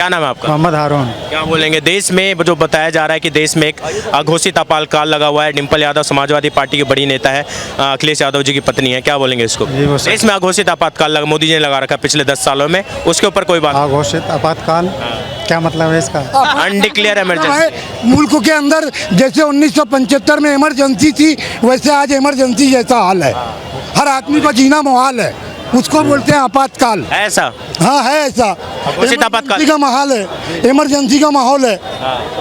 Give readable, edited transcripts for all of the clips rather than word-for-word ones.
क्या नाम है आपका? मोहम्मद हारून। क्या बोलेंगे, देश में जो बताया जा रहा है कि देश में एक अघोषित आपातकाल लगा हुआ है। डिम्पल यादव समाजवादी पार्टी की बड़ी नेता है, अखिलेश यादव जी की पत्नी है, क्या बोलेंगे इसको? देश में अघोषित आपातकाल लगा, मोदी जी ने लगा रखा पिछले 10 सालों में, उसके ऊपर कोई बात? अघोषित आपातकाल क्या मतलब है इसका? Undeclared emergency. मुल्क के अंदर जैसे 1975 में इमरजेंसी थी, वैसे आज इमरजेंसी जैसा हाल है। हर आदमी का जीना मुहाल है, उसको बोलते हैं आपातकाल। ऐसा? हाँ है ऐसा। अघोषित आपातकाल का माहौल है, इमरजेंसी का माहौल है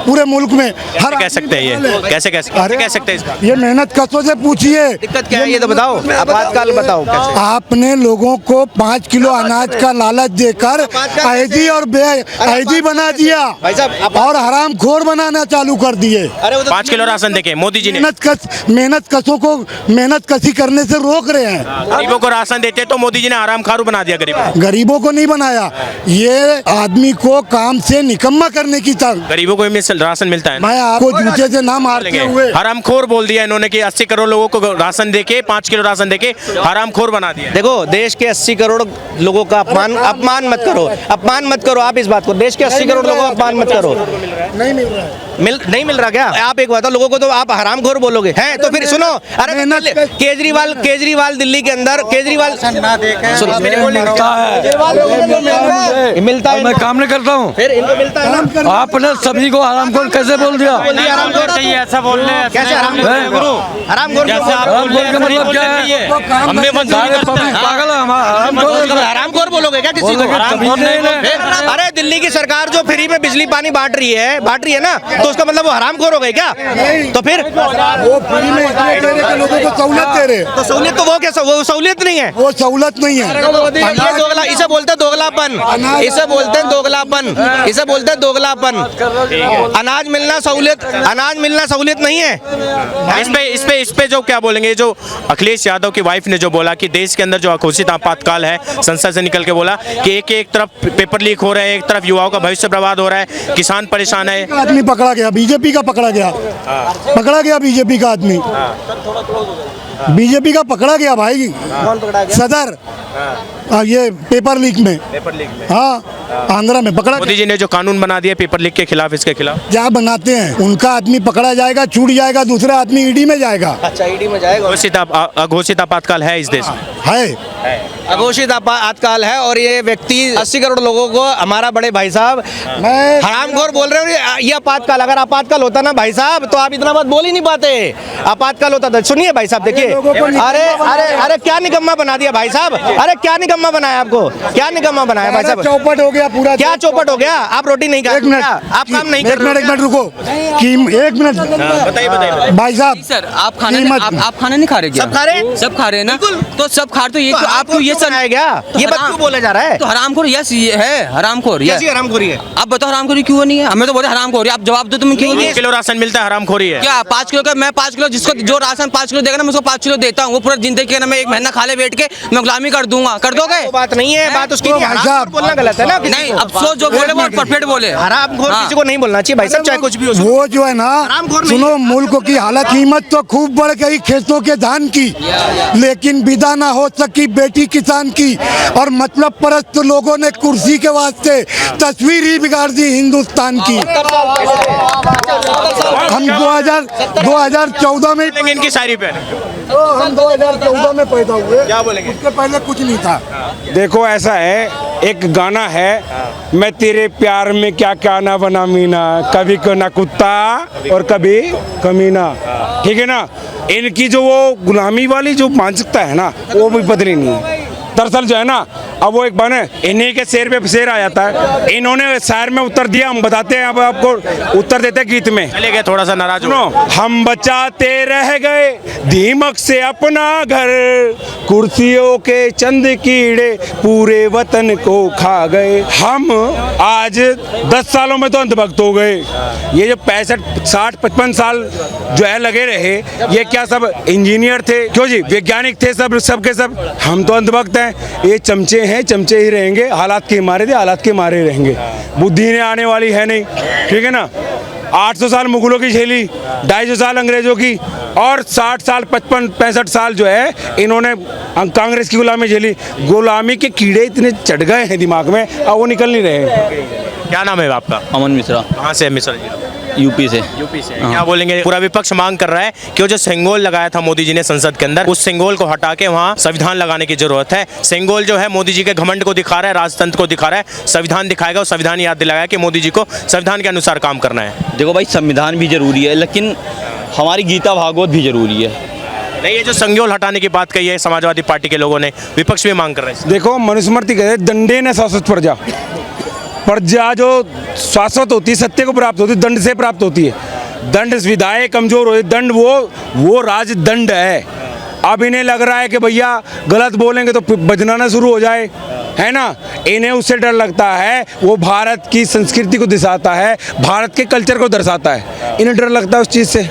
पूरे मुल्क में। हर कह सकते हैं ये, कैसे कह सकते हैं इसका? ये मेहनत कशों से पूछिए। दिक्कत क्या है ये तो बताओ, आपातकाल बताओ कैसे? आपने लोगों को 5 किलो अनाज का लालच देकर अहदी और बेअहदी बना दिया और हरामखोर बनाना चालू कर दिए। 5 किलो राशन देके मोदी जी ने मेहनत कशों को मेहनत कशी करने से रोक रहे हैं। गरीबों को राशन देते तो मोदी जी ने आराम खारू बना दिया गरीबों को नहीं बनाया, ये आदमी को काम से निकम्मा करने की था। गरीबों को राशन मिलता है। मैं आपको जूते से ना मारते हुए हरामखोर बोल दिया इन्होंने कि 80 करोड़ लोगों को राशन देके 5 किलो राशन देके हरामखोर बना दिया। देखो, देश के 80 करोड़ लोगों का अपमान मत करो आप इस बात को। देश के 80 करोड़ लोगों का अपमान मत करो। नहीं मिल रहा है। नहीं मिल रहा क्या? आप एक बताओ, लोगों को तो आप हरामखोर बोलोगे हैं, तो फिर सुनो। अरे केजरीवाल दिल्ली के अंदर मिलता है, मैं काम नहीं करता हूँ, फिर इनको मिलता है ना। आपने सभी को हरामखोर कैसे बोल दिया? ऐसा बोल रहे हैं कैसे हरामखोर का मतलब क्या है? पागल है, हरामखोर बोलोगे क्या किसी को? अरे दिल्ली की सरकार जो फ्री में बिजली पानी बांट रही है ना, तो उसका मतलब वो हरामखोर हो गए क्या? तो फिर वो फ्री में इसलिए दे रहे कि लोगों को सहूलत दे रहे। तो सहूलियत तो वो क्या, वो सहूलियत नहीं है, वो सहूलत नहीं है। इसे बोलते हैं दोगलापन, इसे बोलते हैं दोगलापन। अनाज मिलना सहूलियत नहीं है। इस पे जो क्या बोलेंगे, जो अखिलेश यादव की वाइफ ने जो बोला कि देश के अंदर जो अघोषित आपातकाल है, संसद से निकल के बोला कि एक तरफ पेपर लीक हो रहे हैं, एक तरफ युवाओं का भविष्य बर्बाद हो रहा है, किसान परेशान है। आदमी पकड़ा गया, बीजेपी का पकड़ा गया बीजेपी का आदमी, बीजेपी का पकड़ा गया भाई। कौन पकड़ा गया? सदर ये पेपर लीक में हाँ, आंध्रा में पकड़ा। मोदी जी ने जो कानून बना दिया पेपर लीक के खिलाफ, इसके खिलाफ क्या बनाते हैं? उनका आदमी पकड़ा जाएगा, छूट जाएगा, दूसरा आदमी ईडी में जाएगा। अच्छा, ईडी में जाएगा। अघोषित आपातकाल है इस देश में, है अघोषित आपातकाल है। और ये व्यक्ति 80 करोड़ लोगों को, हमारा बड़े भाई साहब हरामखोर बोल रहे हो। ये आपातकाल, अगर आपातकाल होता ना भाई साहब, तो आप इतना बात बोल ही नहीं पाते। आपातकाल होता था, सुनिए भाई साहब, देखिए। अरे क्या निकम्मा बना दिया भाई साहब, अरे क्या निकम्मा बनाया आपको, क्या निकम्मा बनाया भाई साहब? चौपट हो गया पूरा। क्या चौपट हो गया? आप रोटी नहीं खा रहे, आप काम नहीं कर रहे। एक मिनट रुको, एक मिनट बताइए भाई साहब। सर, आप खाना नहीं खा रहे क्या? सब खा रहे हैं ना, तो सब खा रहे। तो ये आपको ये सर आएगा, ये बात क्यों बोला जा रहा है? तो हरामखोर यस ये है, हरामखोर। कैसी हरामखोरी है? आप बताओ हरामखोरी क्यों नहीं है? हमें तो बोले हरामखोरी, आप जवाब दो। तुम क्यों? 1 किलो राशन मिलता है, हरामखोरी है क्या 5 किलो का? मैं 5 किलो, जिसको जो राशन 5 किलो देगा ना, मैं उसको 5 किलो देता हूँ। वो पूरा जिंदगी के ना, मैं 1 महीना खा ले बैठ के मैं गुलामी कर दूंगा। कर दोगे? बात नहीं है, बात उसकी बोलना गलत है ना। नहीं, अब सोच जो बोले वो परफेक्ट बोले। हरामखोर किसी को नहीं बोलना चाहिए भाई साहब, चाहे कुछ भी हो। वो जो है ना, सुनो, मुल्क की हालत, कीमत तो खूब बढ़ गई खेतों के धान की, लेकिन विदा ना हो सकी बेटी किसान की। और मतलब परस्त लोगों ने कुर्सी के वास्ते तस्वीर ही बिगाड़ दी हिंदुस्तान की। हम 2014 में इनकी शायरी पे हम 2014 में पैदा हुए, क्या बोलेंगे? उसके पहले कुछ नहीं था। देखो ऐसा है, एक गाना है, मैं तेरे प्यार में क्या क्या ना बना मीना, कभी को ना कुत्ता और कभी कमीना। ठीक है ना? इनकी जो वो गुलामी वाली जो मानसिकता है ना, वो भी बदली नहीं है। दरअसल जो है ना, अब वो एक बने इन्हीं के शेर पे शेर आ जाता है। इन्होंने शायर में उत्तर दिया, हम बताते हैं, अब आपको उत्तर देते हैं गीत में। चले गए, थोड़ा सा नाराज हो। हम बचाते रह गए दीमक से अपना घर, कुर्सियों के चंद कीड़े पूरे वतन को खा गए। हम आज 10 सालों में तो अंधभक्त हो गए। ये जो 65, 60, 55 साल जो है लगे रहे, ये क्या सब इंजीनियर थे? क्यों जी, वैज्ञानिक थे सब के सब। हम तो अंधभक्त हैं। ये चमचे हैं, चमचे ही रहेंगे, हालात के मारे थे, हालात के मारे रहेंगे। बुद्धि ने आने वाली है नहीं। ठीक है ना? 800 साल मुगलों की झेली, 250 साल अंग्रेजों की, और 60 साल 55 65 साल जो है इन्होंने कांग्रेस की गुलामी झेली। गुलामी के कीड़े इतने चढ़ गए हैं दिमाग में, अब वो निकल नहीं रहे। क्या नाम है आपका? अमन मिश्रा, कहाँ से है मिश्रा जी? यूपी से। यूपी से। क्या बोलेंगे? पूरा विपक्ष मांग कर रहा है कि वो जो सिंगोल लगाया था मोदी जी ने संसद के अंदर, उस सिंगोल को हटा के वहाँ संविधान लगाने की जरूरत है। सिंगोल जो है मोदी जी के घमंड को दिखा रहा है, राजतंत्र को दिखा रहा है। संविधान दिखाएगा और संविधान याद दिलाएगा कि मोदी जी को संविधान के अनुसार काम करना है। देखो भाई, संविधान भी जरूरी है, लेकिन हमारी गीता भागवत भी जरूरी है। नहीं, ये जो संगोल हटाने की बात कही है समाजवादी पार्टी के लोगों ने, विपक्ष भी मांग कर रहे हैं। देखो, मनुस्मृति कहते हैं दंडे न शाश्वत प्रजा। प्रजा जो शाश्वत होती है, सत्य को प्राप्त होती है, दंड से प्राप्त होती है। दंड विधाएं कमजोर हो, दंड वो राजदंड है। अब इन्हें लग रहा है कि भैया गलत बोलेंगे तो बजनाना शुरू हो जाए, है ना। इन्हें उससे डर लगता है, वो भारत की संस्कृति को दर्शाता है, भारत के कल्चर को दर्शाता है। इन्हें डर लगता है उस चीज़ से।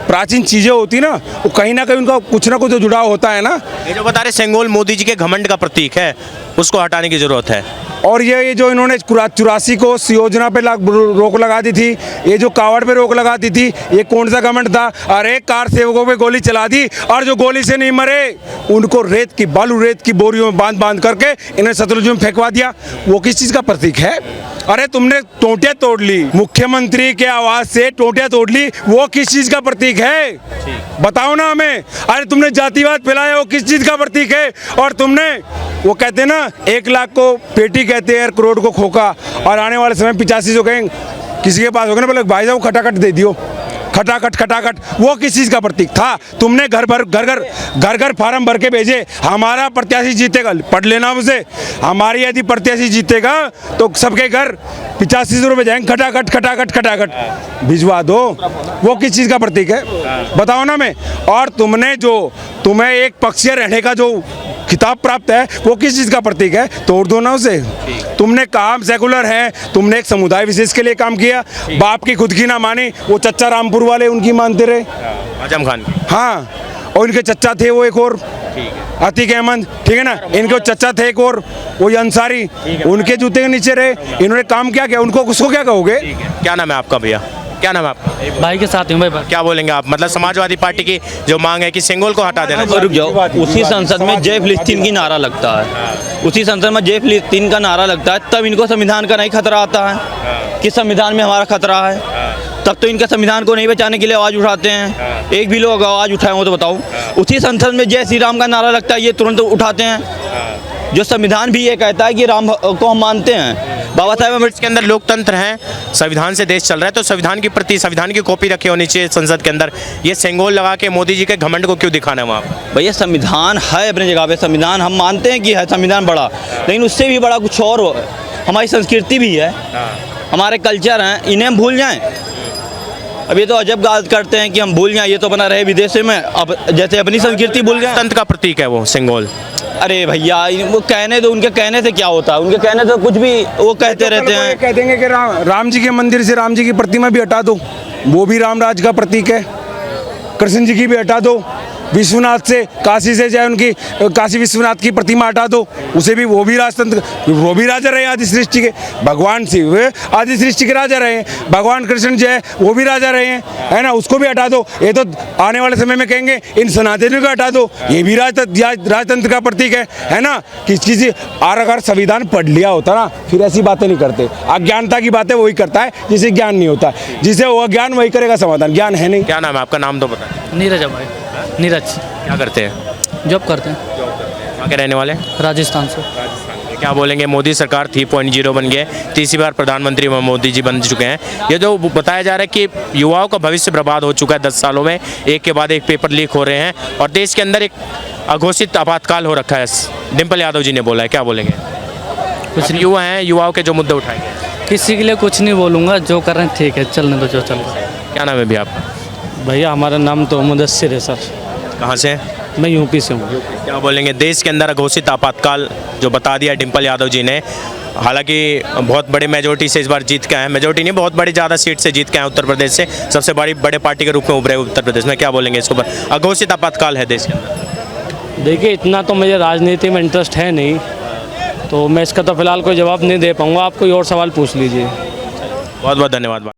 प्राचीन चीज़ें होती ना, वो कहीं ना कहीं उनका कुछ ना कुछ जो जुड़ाव होता है ना। ये जो बता रहे सिंगोल मोदी जी के घमंड का प्रतीक है, उसको हटाने की जरूरत है। और ये जो इन्होंने 84 को योजना पे रोक लगा दी थी, ये जो कावड़ पे रोक लगा दी थी, ये कौन सा गवर्नमेंट था? अरे कार सेवकों पे गोली चला दी, और जो गोली से नहीं मरे उनको बालू रेत की बोरियों में बांध करके इन्हें सतलुज में फेंकवा दिया। वो किस चीज़ का प्रतीक है? अरे तुमने टोटियाँ तोड़ ली, मुख्यमंत्री के आवाज से टोटियाँ तोड़ ली, वो किस चीज़ का प्रतीक है? बताओ ना हमें। अरे तुमने जातिवाद फैलाया, वो किस चीज़ का प्रतीक है? और तुमने, वो कहते हैं ना, 1 लाख को पेटी कहते हैं, करोड़ को खोखा, और आने वाले समय 85 जो कहेंगे किसी के पास होगा ना, बोले भाई साहब खटाखट दे दियो, खटाखट। वो किस चीज़ का प्रतीक था? तुमने घर घर फार्म भर के भेजे, हमारा प्रत्याशी जीतेगा, पढ़ लेना मुझे, हमारी यदि प्रत्याशी जीतेगा तो सबके घर 85 रुपये जाएंगे, खटाखट भिजवा दो। वो किस चीज़ का प्रतीक है? बताओ ना मैं। और तुम्हें एक पक्षीय रहने का जो खिताब प्राप्त है, वो किस चीज़ का प्रतीक है? तोड़ दो ना उसे। तुमने कहा सेकुलर है, तुमने एक समुदाय विशेष के लिए काम किया, बाप की खुद की ना मानी, वो चच्चा रामपुर वाले उनकी मानते रहे, आजम खान। हाँ, और इनके चच्चा थे वो एक और अतीक अहमद, ठीक है ना, इनके चच्चा थे एक और वो अंसारी, उनके जूते के नीचे रहे। इन्होंने काम क्या किया? उनको उसको क्या कहोगे? क्या नाम है आपका भैया? क्या नाम है आपका? भाई के साथ हूँ भाई। क्या बोलेंगे आप? मतलब समाजवादी पार्टी की जो मांग है कि सिंगोल को हटा देना चाहिए। रुक जाओ, उसी संसद में जय फिलिस्तीन की नारा लगता है, उसी संसद में जय फिलिस्तीन का नारा लगता है, तब इनको संविधान का नहीं खतरा आता है कि संविधान में हमारा खतरा है। तब तो इनका संविधान को नहीं बचाने के लिए आवाज़ उठाते हैं। एक भी लोग आवाज़ उठाए हो तो बताओ। उसी संसद में जय श्री राम का नारा लगता है, ये तुरंत उठाते हैं। जो संविधान भी ये कहता है कि राम को हम मानते हैं, बाबा साहेब अम्बेडकर के अंदर लोकतंत्र है, संविधान से देश चल रहा है, तो संविधान की प्रति संविधान की कॉपी रखी होनी चाहिए संसद के अंदर। ये सिंगोल लगा के मोदी जी के घमंड को क्यों दिखाना है वहाँ पर? भैया संविधान है अपनी जगह पे, संविधान हम मानते हैं कि है संविधान बड़ा, लेकिन उससे भी बड़ा कुछ और हमारी संस्कृति भी है, हमारे कल्चर हैं, इन्हें हम भूल जाएं। अब ये तो अजब बात करते हैं कि हम भूल जाएं, ये तो बना रहे विदेश में, अब जैसे अपनी संस्कृति भूल गए। तंत्र का प्रतीक है वो सिंगोल। अरे भैया वो कहने दो, उनके कहने से क्या होता है? उनके कहने से कुछ भी वो कहते रहते हैं। कह देंगे कि राम जी के मंदिर से राम जी की प्रतिमा भी हटा दो, वो भी राम राज का प्रतीक है। कृष्ण जी की भी हटा दो, विश्वनाथ से, काशी से चाहे उनकी काशी विश्वनाथ की प्रतिमा हटा दो, उसे भी, वो भी राजतंत्र, वो भी राजा रहे आदि सृष्टि के, भगवान शिव आदि सृष्टि के राजा रहे हैं, भगवान कृष्ण जो है वो भी राजा रहे हैं, है ना, उसको भी हटा दो। ये तो आने वाले समय में कहेंगे इन सनातनियों को हटा दो, ये भी राजतंत्र का प्रतीक है ना। किसी और अगर संविधान पढ़ लिया होता ना, फिर ऐसी बातें नहीं करते। अज्ञानता की बातें वही करता है जिसे ज्ञान नहीं होता, जिसे वो अज्ञान वही करेगा समाधान, ज्ञान है नहीं। क्या नाम है आपका? नाम तो बताएं। नीरज भाई। नीरज। क्या करते हैं? जॉब करते हैं। वहाँ के रहने वाले? राजस्थान से। क्या बोलेंगे? मोदी सरकार 3.0 बन गई, तीसरी बार प्रधानमंत्री मोदी जी बन चुके हैं। ये जो बताया जा रहा है कि युवाओं का भविष्य बर्बाद हो चुका है 10 सालों में, एक के बाद एक पेपर लीक हो रहे हैं और देश के अंदर एक अघोषित आपातकाल हो रखा है, डिम्पल यादव जी ने बोला है। क्या बोलेंगे? कुछ युवा हैं, युवाओं के जो मुद्दे उठाए गए। किसी के लिए कुछ नहीं बोलूँगा, जो कर रहे हैं ठीक है, चलने दो जो चल रहा है। क्या नाम है भैया आपका? भैया हमारा नाम तो मुदस्सिर है सर। कहाँ से? मैं यूपी से हूँ। क्या बोलेंगे? देश के अंदर अघोषित आपातकाल जो बता दिया डिम्पल यादव जी ने, हालांकि बहुत बड़े मेजोरिटी से इस बार जीत के आए हैं, मेजोरिटी नहीं, बहुत बड़ी ज़्यादा सीट से जीत के आए उत्तर प्रदेश से, सबसे बड़े पार्टी के रूप में उभरे उत्तर प्रदेश में। क्या बोलेंगे इसके ऊपर? अघोषित आपातकाल है देश के अंदर। देखिए, इतना तो मुझे राजनीति में इंटरेस्ट है नहीं, तो मैं इसका तो फिलहाल कोई जवाब नहीं दे पाऊँगा। आप कोई और सवाल पूछ लीजिए। बहुत बहुत धन्यवाद।